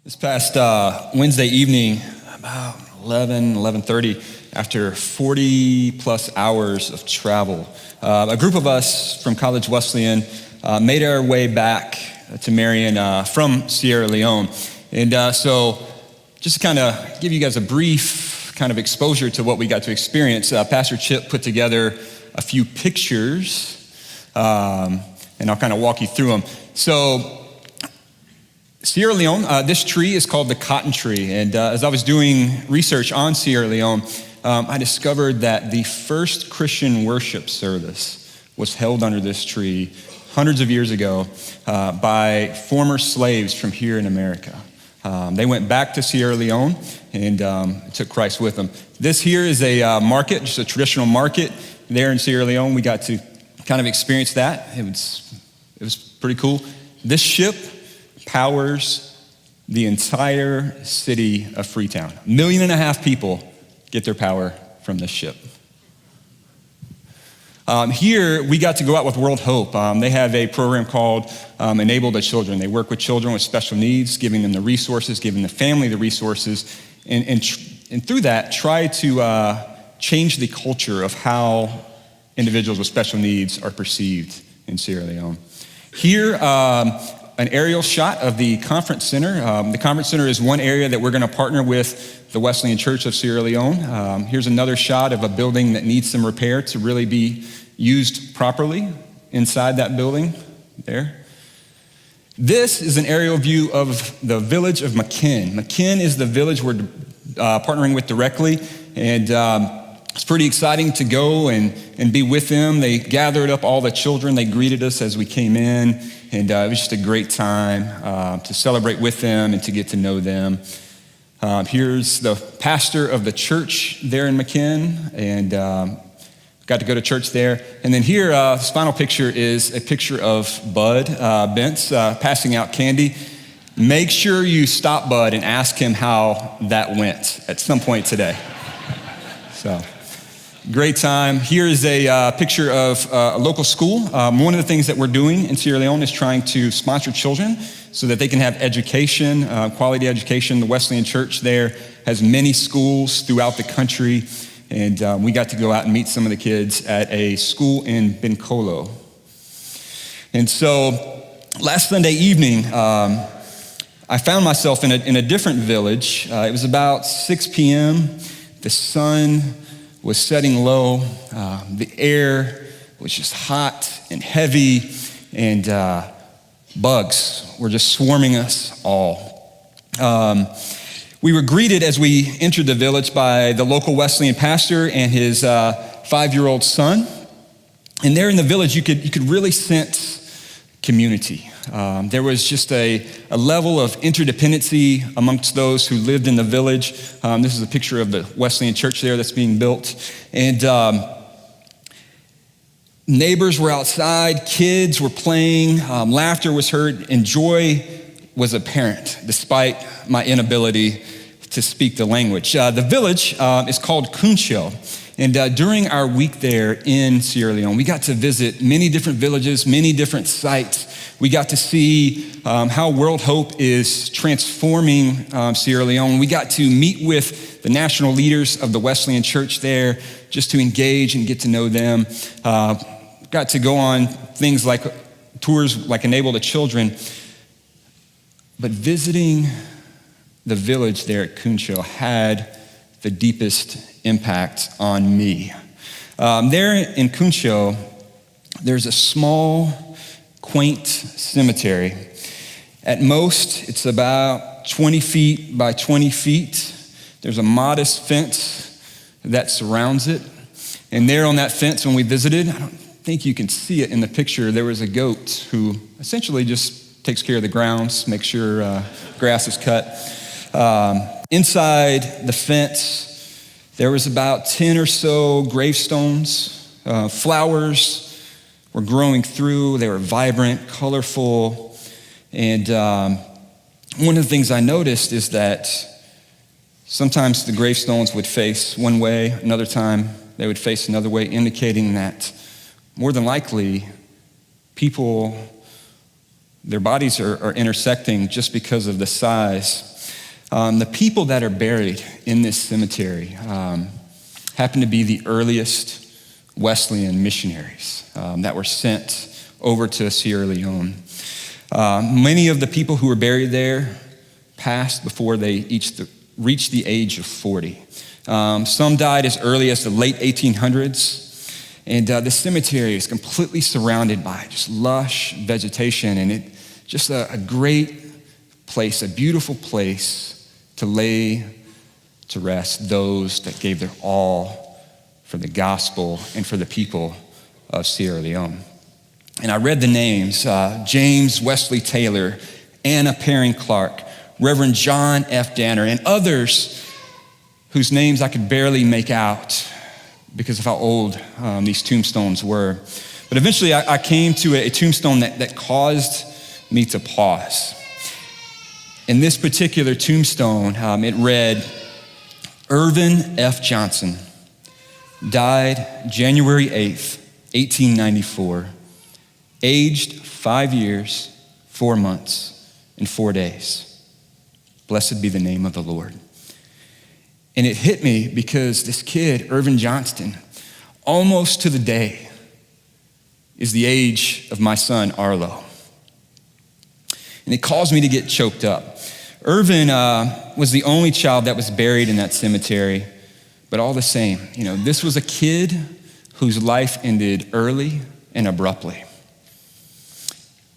This past Wednesday evening, about 11:30, after 40 plus hours of travel, a group of us from College Wesleyan made our way back to Marion from Sierra Leone. And so just to kind of give you guys a brief kind of exposure to what we got to experience, Pastor Chip put together a few pictures, and I'll kind of walk you through them. So Sierra Leone, this tree is called the cotton tree. And as I was doing research on Sierra Leone, I discovered that the first Christian worship service was held under this tree hundreds of years ago by former slaves from here in America. They went back to Sierra Leone and took Christ with them. This here is a market, just a traditional market there in Sierra Leone. We got to kind of experience that. It was pretty cool. This ship powers the entire city of Freetown. 1.5 million people get their power from this ship. Here, we got to go out with World Hope. They have a program called Enable the Children. They work with children with special needs, giving them the resources, giving the family the resources, and through that, try to change the culture of how individuals with special needs are perceived in Sierra Leone. Here, an aerial shot of the conference center. The conference center is one area that we're going to partner with the Wesleyan Church of Sierra Leone. Here's another shot of a building that needs some repair to really be used properly inside that building there. This is an aerial view of the village of McKinn. McKinn is the village we're partnering with directly, and it's pretty exciting to go and be with them. They gathered up all the children. They greeted us as we came in, and it was just a great time to celebrate with them and to get to know them. Here's the pastor of the church there in McKinn, and got to go to church there. And then here, this final picture is a picture of Bud Bentz passing out candy. Make sure you stop Bud and ask him how that went at some point today. So, great time. Here is a picture of a local school. One of the things that we're doing in Sierra Leone is trying to sponsor children so that they can have education, quality education. The Wesleyan Church there has many schools throughout the country, and we got to go out and meet some of the kids at a school in Bencolo. And so last Sunday evening, I found myself in a different village. It was about 6 p.m. The sun was setting low. The air was just hot and heavy, and bugs were just swarming us all. We were greeted as we entered the village by the local Wesleyan pastor and his 5-year-old son. And there in the village, you could really sense community. There was just a level of interdependency amongst those who lived in the village. This is a picture of the Wesleyan church there that's being built. And neighbors were outside, kids were playing, laughter was heard, and joy was apparent despite my inability to speak the language. The village is called Coon Show. And during our week there in Sierra Leone, we got to visit many different villages, many different sites. We got to see how World Hope is transforming Sierra Leone. We got to meet with the national leaders of the Wesleyan Church there just to engage and get to know them. Got to go on things like tours like Enable the Children. But visiting the village there at Coon Show had the deepest impact on me. There in Coon Show, there's a small, quaint cemetery. At most, it's about 20 feet by 20 feet. There's a modest fence that surrounds it. And there on that fence, when we visited, I don't think you can see it in the picture, there was a goat who essentially just takes care of the grounds, makes sure grass is cut. Inside the fence, there was about 10 or so gravestones. Flowers were growing through. They were vibrant, colorful. And one of the things I noticed is that sometimes the gravestones would face one way, another time they would face another way, indicating that more than likely people, their bodies are intersecting just because of the size The people that are buried in this cemetery happen to be the earliest Wesleyan missionaries that were sent over to Sierra Leone. Many of the people who were buried there passed before they each reached the age of 40. Some died as early as the late 1800s. And the cemetery is completely surrounded by just lush vegetation, and it just a great place, a beautiful place to lay to rest those that gave their all for the gospel and for the people of Sierra Leone. And I read the names, James Wesley Taylor, Anna Perrin Clark, Reverend John F. Danner, and others whose names I could barely make out because of how old these tombstones were. But eventually I came to a tombstone that caused me to pause. In this particular tombstone, it read, Irvin F. Johnson, died January 8th, 1894, aged 5 years, 4 months, and 4 days. Blessed be the name of the Lord. And it hit me because this kid, Irvin Johnston, almost to the day, is the age of my son, Arlo. And it caused me to get choked up. Irvin was the only child that was buried in that cemetery, but all the same, this was a kid whose life ended early and abruptly.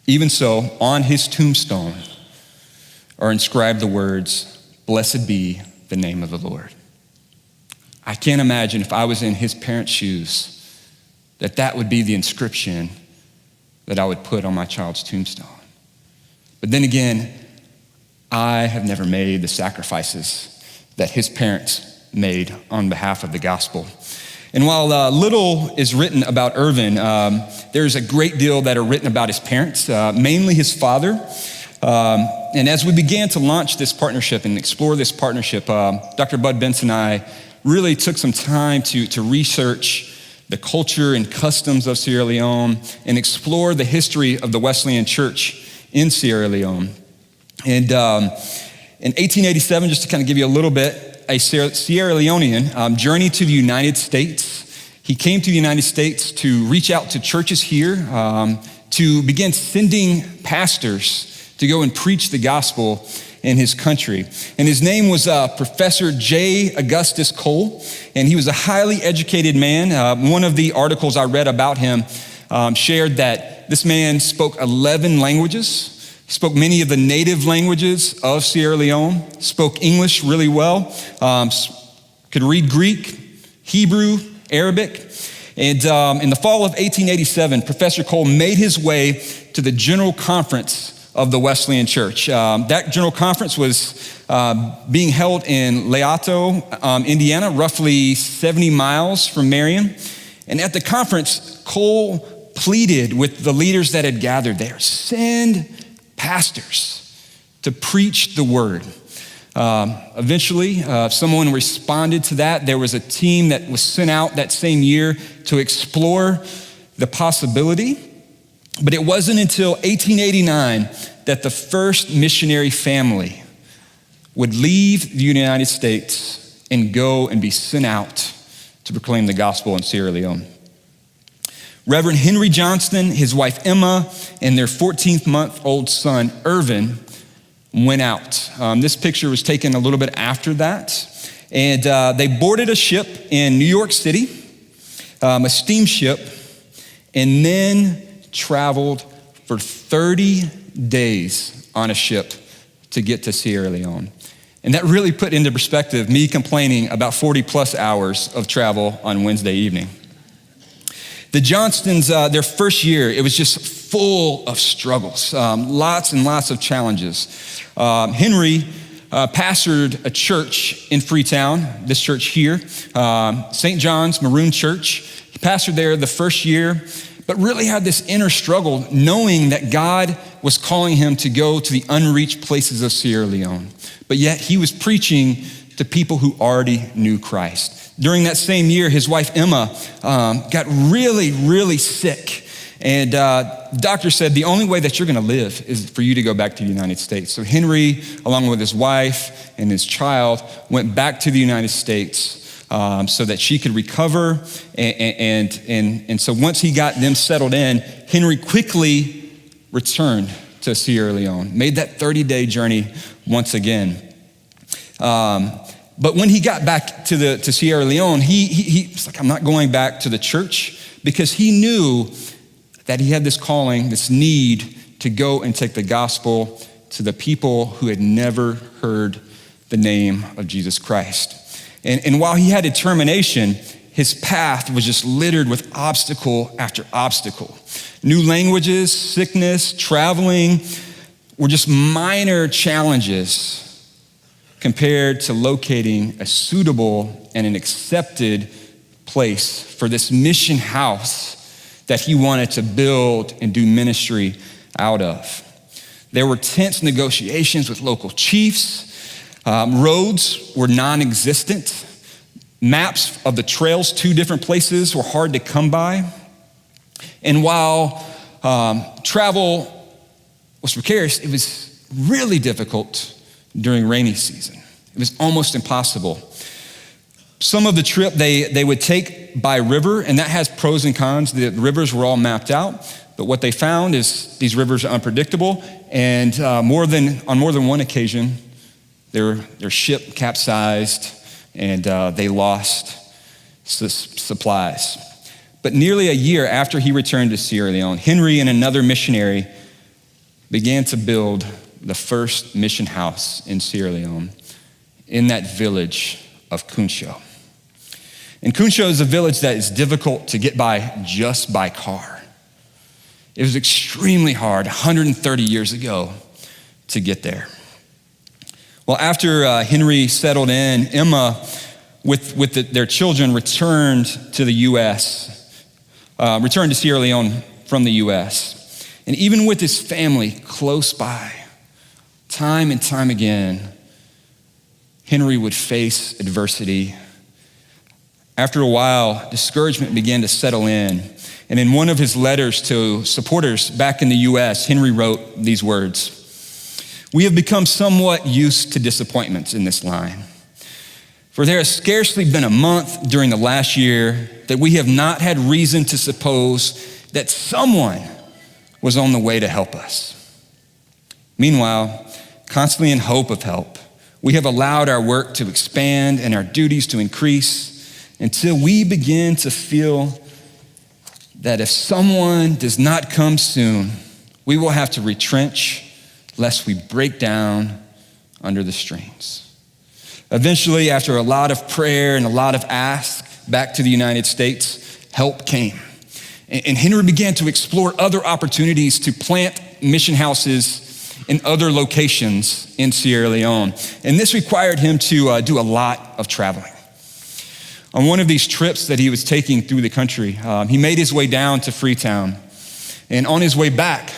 Even so, on his tombstone are inscribed the words, "Blessed be the name of the Lord." I can't imagine if I was in his parents' shoes that would be the inscription that I would put on my child's tombstone. But then again, I have never made the sacrifices that his parents made on behalf of the gospel. And while little is written about Irvin, there's a great deal that are written about his parents, mainly his father. And as we began to launch this partnership and explore this partnership, Dr. Bud Benson and I really took some time to research the culture and customs of Sierra Leone and explore the history of the Wesleyan Church in Sierra Leone. And in 1887, just to kind of give you a little bit, a Sierra Leonean journeyed to the United States. He came to the United States to reach out to churches here, to begin sending pastors to go and preach the gospel in his country. And his name was Professor J. Augustus Cole, and he was a highly educated man. One of the articles I read about him shared that this man spoke 11 languages. He spoke many of the native languages of Sierra Leone, spoke English really well, could read Greek, Hebrew, Arabic. And in the fall of 1887, Professor Cole made his way to the General Conference of the Wesleyan Church. That General Conference was being held in Leone, Indiana, roughly 70 miles from Marion. And at the conference, Cole pleaded with the leaders that had gathered there, send pastors to preach the word. Eventually, someone responded to that. There was a team that was sent out that same year to explore the possibility. But it wasn't until 1889 that the first missionary family would leave the United States and go and be sent out to proclaim the gospel in Sierra Leone. Reverend Henry Johnston, his wife Emma, and their 14-month-old son Irvin went out. This picture was taken a little bit after that. And they boarded a ship in New York City, a steamship, and then traveled for 30 days on a ship to get to Sierra Leone. And that really put into perspective me complaining about 40 plus hours of travel on Wednesday evening. The Johnstons, their first year, it was just full of struggles, lots and lots of challenges. Henry pastored a church in Freetown, this church here, St. John's Maroon Church. He pastored there the first year, but really had this inner struggle knowing that God was calling him to go to the unreached places of Sierra Leone. But yet he was preaching to people who already knew Christ. During that same year, his wife Emma got really, really sick. And the doctor said the only way that you're gonna live is for you to go back to the United States. So Henry, along with his wife and his child, went back to the United States so that she could recover. And so once he got them settled in, Henry quickly returned to Sierra Leone, made that 30-day journey once again. But when he got back to Sierra Leone, he was like, I'm not going back to the church, because he knew that he had this calling, this need to go and take the gospel to the people who had never heard the name of Jesus Christ. And while he had determination, his path was just littered with obstacle after obstacle. New languages, sickness, traveling were just minor challenges compared to locating a suitable and an accepted place for this mission house that he wanted to build and do ministry out of. There were tense negotiations with local chiefs. Roads were non-existent. Maps of the trails to different places were hard to come by. And while travel was precarious, it was really difficult during rainy season. It was almost impossible. Some of the trip they would take by river, and that has pros and cons. The rivers were all mapped out, but what they found is these rivers are unpredictable, and on more than one occasion, their ship capsized, and they lost supplies. But nearly a year after he returned to Sierra Leone, Henry and another missionary began to build the first mission house in Sierra Leone, in that village of Coon Show. And Coon Show is a village that is difficult to get by just by car. It was extremely hard 130 years ago to get there. Well, after Henry settled in, Emma, with their children, returned to the U.S., returned to Sierra Leone from the U.S. And even with his family close by, time and time again, Henry would face adversity. After a while, discouragement began to settle in. And in one of his letters to supporters back in the U.S., Henry wrote these words: "We have become somewhat used to disappointments in this line. For there has scarcely been a month during the last year that we have not had reason to suppose that someone was on the way to help us. Meanwhile, constantly in hope of help, we have allowed our work to expand and our duties to increase until we begin to feel that if someone does not come soon, we will have to retrench lest we break down under the strains." Eventually, after a lot of prayer and a lot of ask back to the United States, help came. And Henry began to explore other opportunities to plant mission houses in other locations in Sierra Leone. And this required him to do a lot of traveling. On one of these trips that he was taking through the country, he made his way down to Freetown. And on his way back,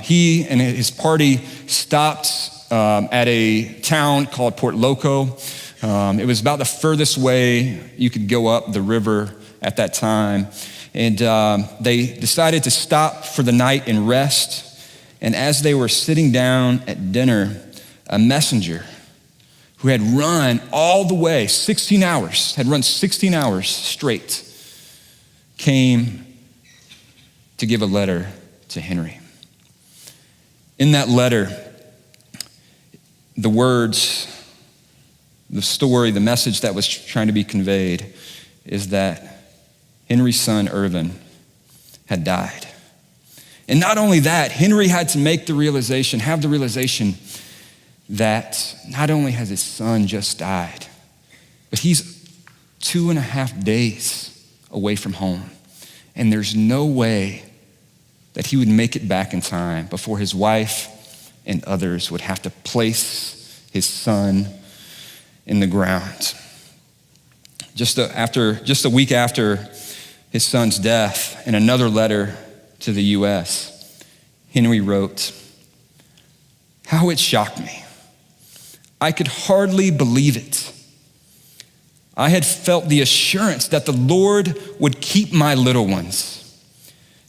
he and his party stopped at a town called Port Loco. It was about the furthest way you could go up the river at that time. And they decided to stop for the night and rest. And as they were sitting down at dinner, a messenger who had run all the way 16 hours, had run 16 hours straight, came to give a letter to Henry. In that letter, the words, the story, the message that was trying to be conveyed is that Henry's son, Irvin, had died. And not only that, Henry had to have the realization that not only has his son just died, but he's 2.5 days away from home. And there's no way that he would make it back in time before his wife and others would have to place his son in the ground. Just a week after his son's death, in another letter to the U.S., Henry wrote, "How it shocked me. I could hardly believe it. I had felt the assurance that the Lord would keep my little ones.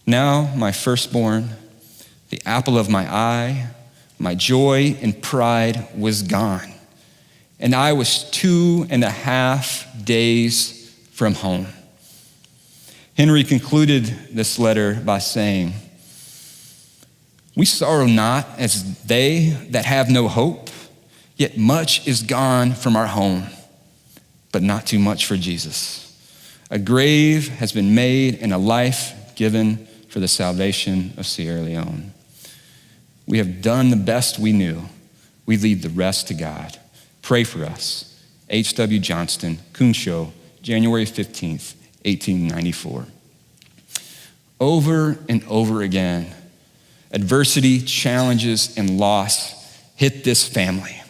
Now my firstborn, the apple of my eye, my joy and pride was gone, and I was 2.5 days from home." Henry concluded this letter by saying, "We sorrow not as they that have no hope, yet much is gone from our home, but not too much for Jesus. A grave has been made and a life given for the salvation of Sierra Leone. We have done the best we knew. We leave the rest to God. Pray for us. H.W. Johnston, Coon Show, January 15th, 1894. Over and over again, adversity, challenges, and loss hit this family.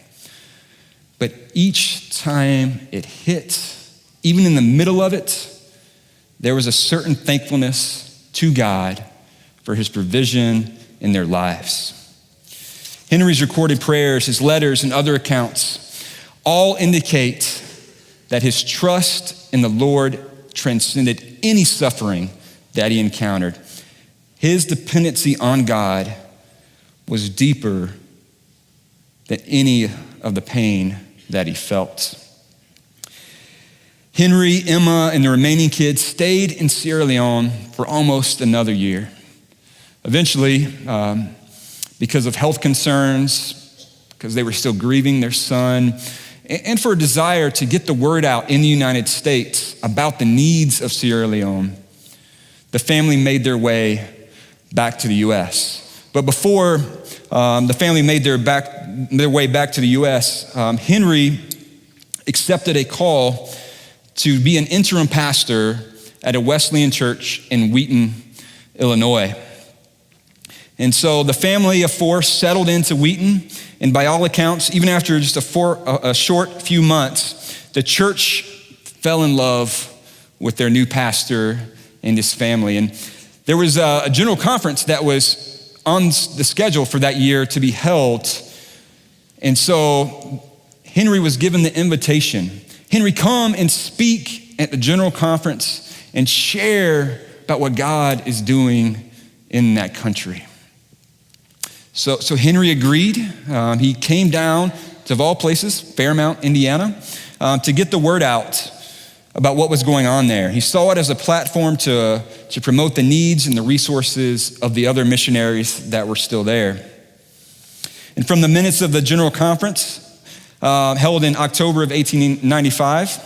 But each time it hit, even in the middle of it, there was a certain thankfulness to God for his provision in their lives. Henry's recorded prayers, his letters, and other accounts all indicate that his trust in the Lord transcended any suffering that he encountered. His dependency on God was deeper than any of the pain that he felt. Henry, Emma, and the remaining kids stayed in Sierra Leone for almost another year. Eventually, because of health concerns, because they were still grieving their son, and for a desire to get the word out in the United States about the needs of Sierra Leone, the family made their way back to the U.S. But before the family made their way back to the U.S., Henry accepted a call to be an interim pastor at a Wesleyan church in Wheaton, Illinois. And so the family of four settled into Wheaton, and by all accounts, even after just a short few months, the church fell in love with their new pastor and his family. And there was a general conference that was on the schedule for that year to be held. And so Henry was given the invitation. Henry, come and speak at the general conference and share about what God is doing in that country. So Henry agreed. He came down to, of all places, Fairmount, Indiana, to get the word out about what was going on there. He saw it as a platform to promote the needs and the resources of the other missionaries that were still there. And from the minutes of the general conference, held in October of 1895,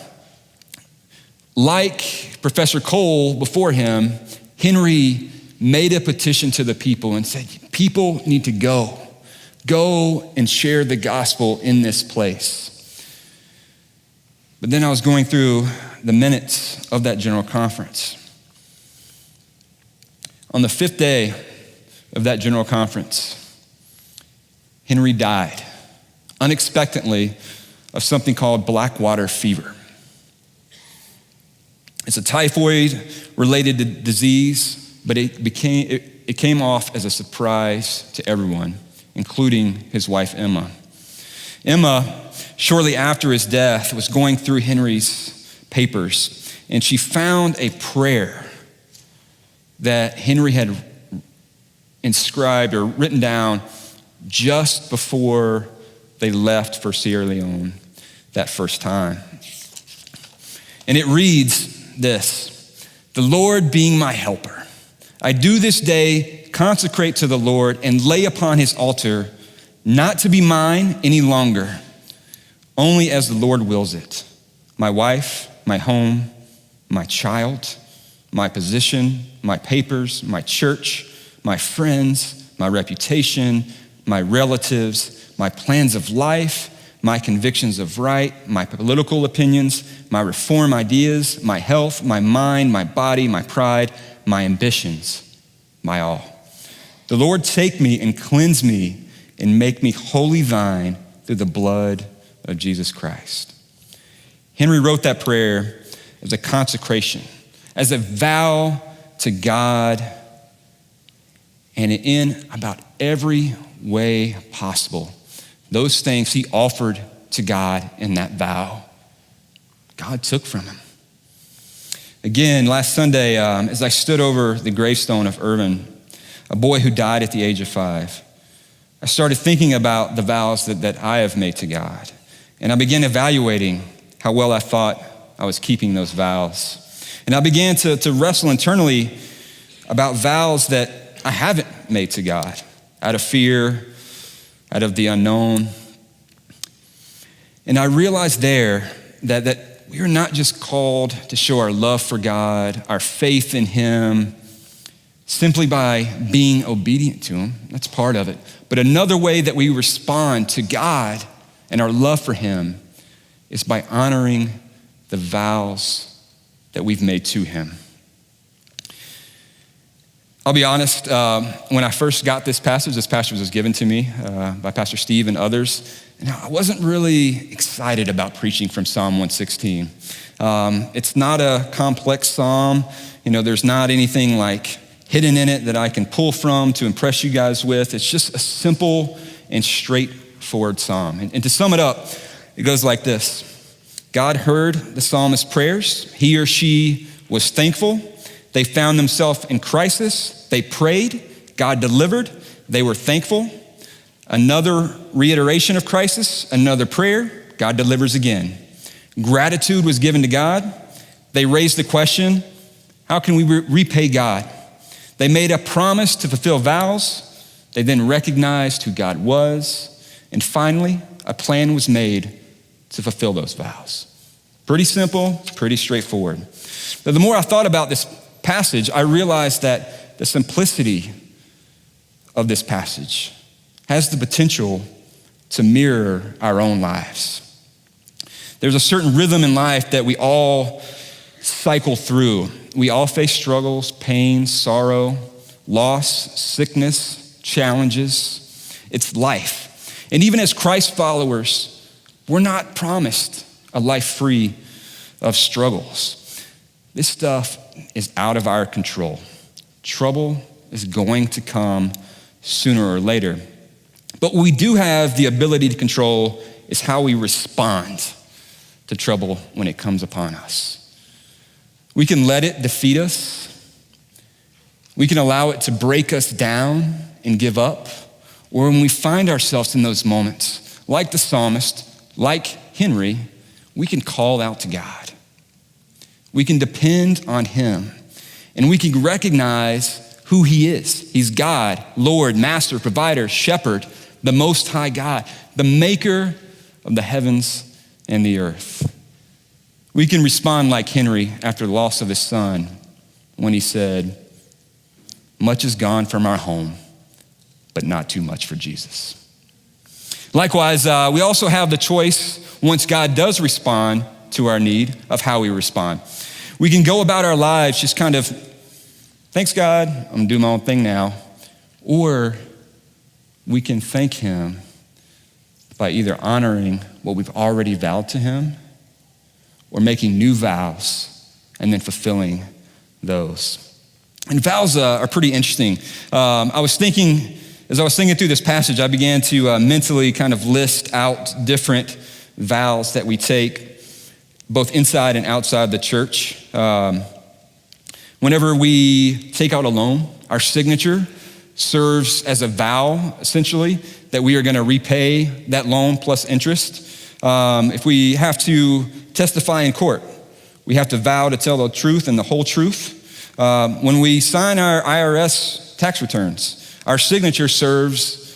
like Professor Cole before him, Henry made a petition to the people and said, people need to go and share the gospel in this place. But then I was going through the minutes of that general conference. On the 5th day of that general conference, Henry died unexpectedly of something called blackwater fever. It's a typhoid-related disease, but it came off as a surprise to everyone, including his wife, Emma. Emma, shortly after his death, was going through Henry's papers, and she found a prayer that Henry had inscribed or written down just before they left for Sierra Leone that first time. And it reads this: "The Lord being my helper, I do this day consecrate to the Lord and lay upon his altar, not to be mine any longer, only as the Lord wills it. My wife, my home, my child, my position, my papers, my church, my friends, my reputation, my relatives, my plans of life, my convictions of right, my political opinions, my reform ideas, my health, my mind, my body, my pride, my ambitions, my all. The Lord take me and cleanse me and make me wholly thine through the blood of Jesus Christ." Henry wrote that prayer as a consecration, as a vow to God, and in about every way possible, those things he offered to God in that vow, God took from him. Again, last Sunday, as I stood over the gravestone of Irvin, a boy who died at the age of 5, I started thinking about the vows that I have made to God. And I began evaluating how well I thought I was keeping those vows. And I began to wrestle internally about vows that I haven't made to God out of fear, out of the unknown. And I realized there that we are not just called to show our love for God, our faith in Him, simply by being obedient to Him. That's part of it. But another way that we respond to God and our love for Him is by honoring the vows that we've made to Him. I'll be honest, when I first got this passage was given to me by Pastor Steve and others, and I wasn't really excited about preaching from Psalm 116. It's not a complex psalm. There's not anything like hidden in it that I can pull from to impress you guys with. It's just a simple and straightforward psalm. And to sum it up, it goes like this. God heard the psalmist's prayers. He or she was thankful. They found themselves in crisis. They prayed. God delivered. They were thankful. Another reiteration of crisis, another prayer. God delivers again. Gratitude was given to God. They raised the question, how can we repay God? They made a promise to fulfill vows. They then recognized who God was. And finally, a plan was made to fulfill those vows. Pretty simple, pretty straightforward. But the more I thought about this passage, I realized that the simplicity of this passage has the potential to mirror our own lives. There's a certain rhythm in life that we all cycle through. We all face struggles, pain, sorrow, loss, sickness, challenges. It's life. And even as Christ followers, we're not promised a life free of struggles. This stuff is out of our control. Trouble is going to come sooner or later. But what we do have the ability to control is how we respond to trouble when it comes upon us. We can let it defeat us. We can allow it to break us down and give up. Or when we find ourselves in those moments, like the psalmist, like Henry, we can call out to God. We can depend on Him, and we can recognize who He is. He's God, Lord, Master, Provider, Shepherd, the Most High God, the Maker of the heavens and the earth. We can respond like Henry after the loss of his son when he said, "Much is gone from our home, but not too much for Jesus." Likewise, we also have the choice, once God does respond to our need, of how we respond. We can go about our lives just kind of, thanks God, I'm gonna do my own thing now. Or we can thank Him by either honoring what we've already vowed to Him or making new vows and then fulfilling those. And vows are pretty interesting. I was thinking, as I was thinking through this passage, I began to mentally kind of list out different vows that we take, both inside and outside the church. Whenever we take out a loan, our signature serves as a vow, essentially, that we are going to repay that loan plus interest. If we have to testify in court, we have to vow to tell the truth and the whole truth. When we sign our IRS tax returns, our signature serves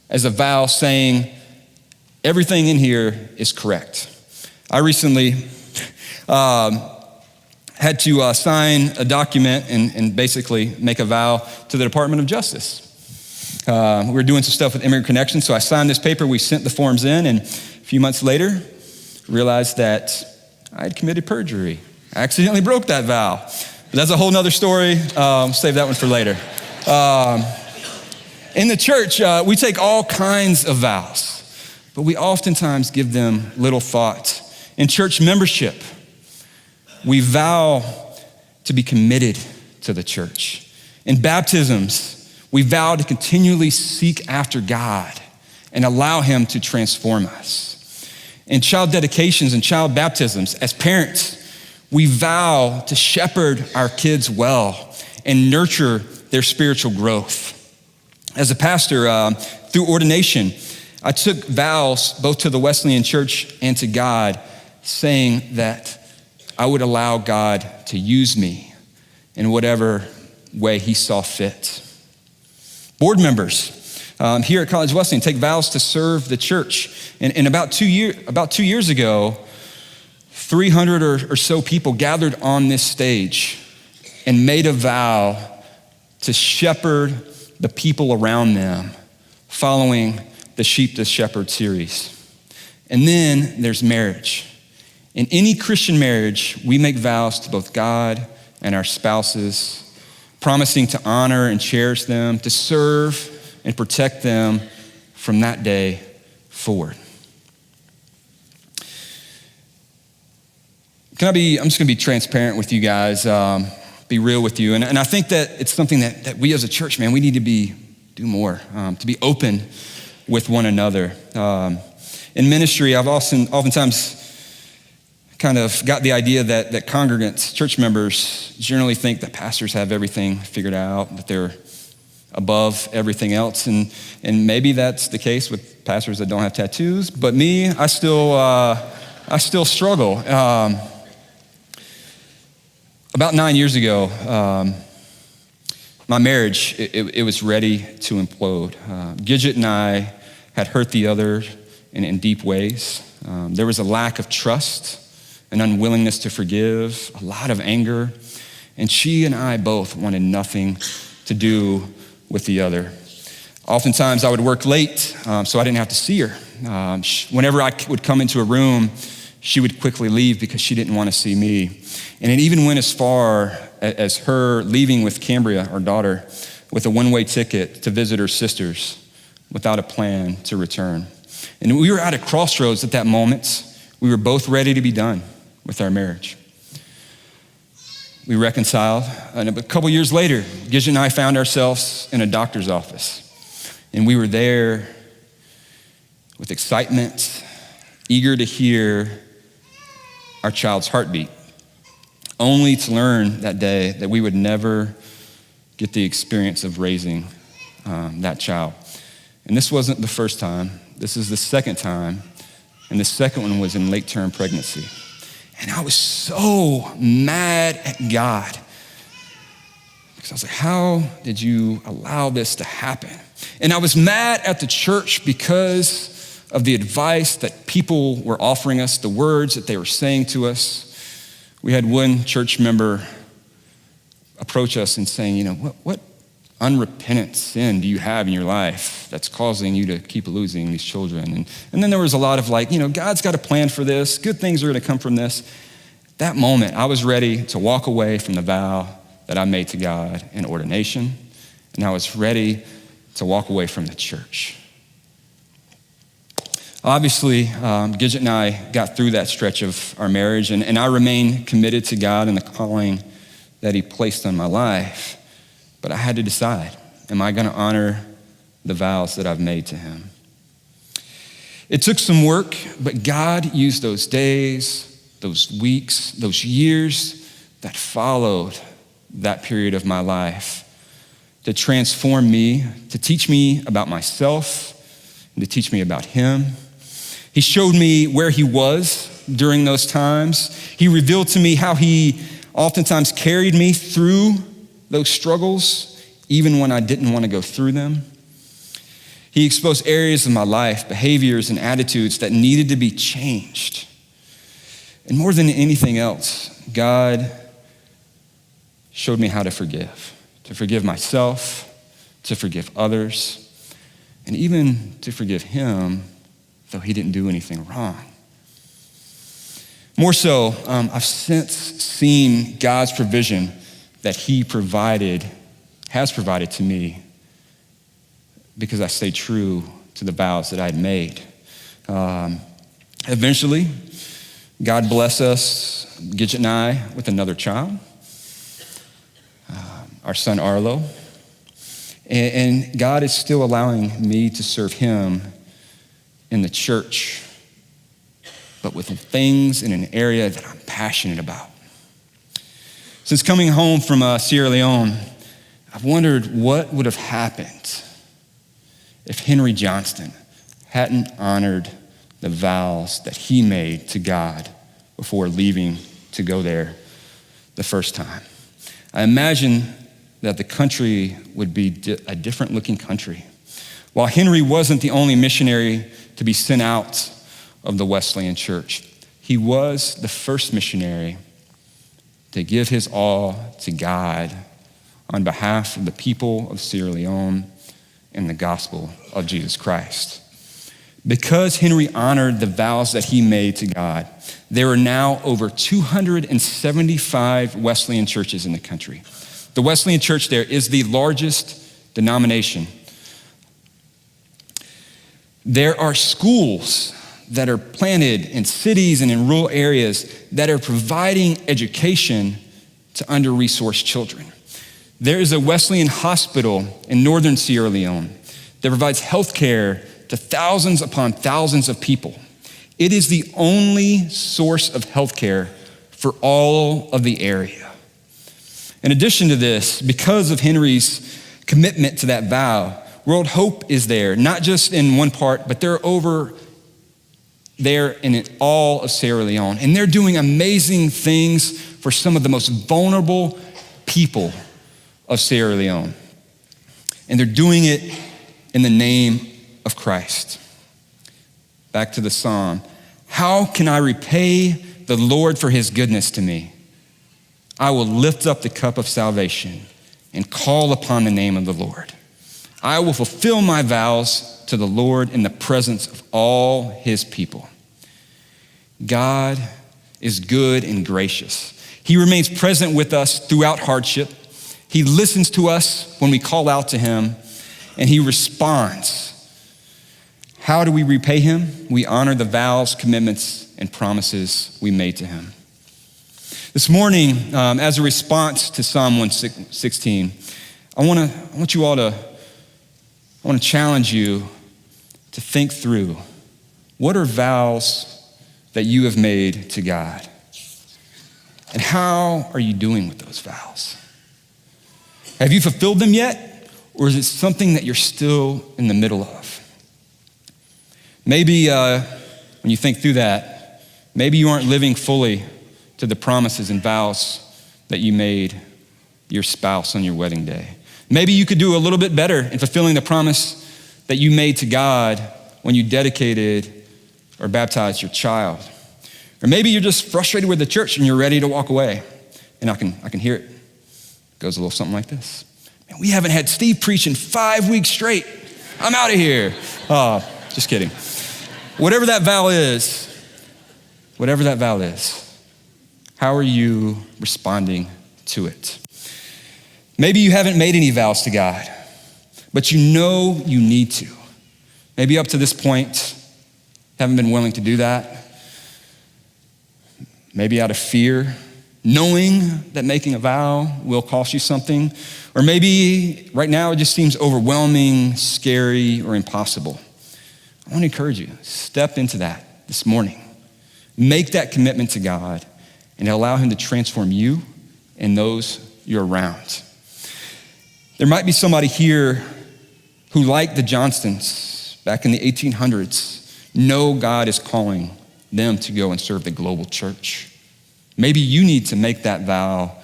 as a vow saying everything in here is correct. I recently had to sign a document and basically make a vow to the Department of Justice. We were doing some stuff with Immigrant Connection, so I signed this paper, we sent the forms in, and a few months later, realized that I had committed perjury. I accidentally broke that vow. But that's a whole nother story. Save that one for later. In the church, we take all kinds of vows, but we oftentimes give them little thought. In church membership, we vow to be committed to the church. In baptisms, we vow to continually seek after God and allow Him to transform us. In child dedications and child baptisms, as parents, We vow to shepherd our kids well and nurture their spiritual growth. As a pastor, through ordination, I took vows both to the Wesleyan Church and to God, saying that I would allow God to use me in whatever way he saw fit. Board members here at College Wesleyan take vows to serve the church. And about 2 years ago, 300 or so people gathered on this stage and made a vow to shepherd the people around them following the Sheep to Shepherd series. And then there's marriage. In any Christian marriage, we make vows to both God and our spouses, promising to honor and cherish them, to serve and protect them from that day forward. I'm just gonna be transparent with you guys, be real with you. And I think that it's something that we as a church, man, we need to do more, to be open with one another. In ministry, I've oftentimes kind of got the idea that congregants, church members, generally think that pastors have everything figured out, that they're above everything else. And maybe that's the case with pastors that don't have tattoos, but me, I still struggle. About 9 years ago, my marriage, it was ready to implode. Gidget and I had hurt the other in deep ways. There was a lack of trust, an unwillingness to forgive, a lot of anger, and she and I both wanted nothing to do with the other. Oftentimes I would work late, so I didn't have to see her. Whenever I would come into a room, she would quickly leave because she didn't want to see me. And it even went as far as her leaving with Cambria, our daughter, with a one-way ticket to visit her sisters without a plan to return. And we were at a crossroads at that moment. We were both ready to be done with our marriage. We reconciled, and a couple years later, Gidget and I found ourselves in a doctor's office. And we were there with excitement, eager to hear our child's heartbeat, only to learn that day that we would never get the experience of raising that child. And this wasn't the first time. This is the second time, and the second one was in late-term pregnancy. And I was so mad at God because I was like, how did you allow this to happen? And I was mad at the church because of the advice that people were offering us, the words that they were saying to us. We had one church member approach us and saying, what unrepentant sin do you have in your life that's causing you to keep losing these children? And then there was a lot of God's got a plan for this. Good things are gonna come from this. That moment, I was ready to walk away from the vow that I made to God in ordination, and I was ready to walk away from the church. Obviously, Gidget and I got through that stretch of our marriage, and I remain committed to God and the calling that he placed on my life. But I had to decide, am I gonna honor the vows that I've made to him? It took some work, but God used those days, those weeks, those years that followed that period of my life to transform me, to teach me about myself, and to teach me about him. He showed me where he was during those times. He revealed to me how he oftentimes carried me through those struggles, even when I didn't want to go through them. He exposed areas of my life, behaviors and attitudes that needed to be changed. And more than anything else, God showed me how to forgive myself, to forgive others, and even to forgive him, though he didn't do anything wrong. More so, I've since seen God's provision that he has provided to me because I stayed true to the vows that I'd made. Eventually, God bless us, Gidget and I, with another child, our son Arlo. And God is still allowing me to serve him in the church, but with things in an area that I'm passionate about. Since coming home from Sierra Leone, I've wondered what would have happened if Henry Johnston hadn't honored the vows that he made to God before leaving to go there the first time. I imagine that the country would be a different looking country. While Henry wasn't the only missionary to be sent out of the Wesleyan Church, he was the first missionary to give his all to God on behalf of the people of Sierra Leone and the gospel of Jesus Christ. Because Henry honored the vows that he made to God, there are now over 275 Wesleyan churches in the country. The Wesleyan Church there is the largest denomination. There are schools that are planted in cities and in rural areas that are providing education to under-resourced children. There is a Wesleyan hospital in northern Sierra Leone that provides health care to thousands upon thousands of people. It is the only source of health care for all of the area. In addition to this, because of Henry's commitment to that vow, World Hope is there, not just in one part, but they're over there in all of Sierra Leone. And they're doing amazing things for some of the most vulnerable people of Sierra Leone. And they're doing it in the name of Christ. Back to the psalm. How can I repay the Lord for his goodness to me? I will lift up the cup of salvation and call upon the name of the Lord. I will fulfill my vows to the Lord in the presence of all his people. God is good and gracious. He remains present with us throughout hardship. He listens to us when we call out to him, and he responds. How do we repay him? We honor the vows, commitments, and promises we made to him. This morning, as a response to Psalm 116, I want to challenge you to think through, what are vows that you have made to God? And how are you doing with those vows? Have you fulfilled them yet? Or is it something that you're still in the middle of? Maybe when you think through that, maybe you aren't living fully to the promises and vows that you made your spouse on your wedding day. Maybe you could do a little bit better in fulfilling the promise that you made to God when you dedicated or baptized your child. Or maybe you're just frustrated with the church and you're ready to walk away. And I can hear it. It goes a little something like this. Man, we haven't had Steve preach in 5 weeks straight. I'm out of here. Just kidding. Whatever that vow is, how are you responding to it? Maybe you haven't made any vows to God, but you know you need to. Maybe up to this point, haven't been willing to do that. Maybe out of fear, knowing that making a vow will cost you something. Or maybe right now it just seems overwhelming, scary, or impossible. I want to encourage you, step into that this morning. Make that commitment to God and allow him to transform you and those you're around. There might be somebody here who, like the Johnstons back in the 1800s, know God is calling them to go and serve the global church. Maybe you need to make that vow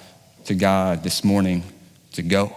to God this morning to go.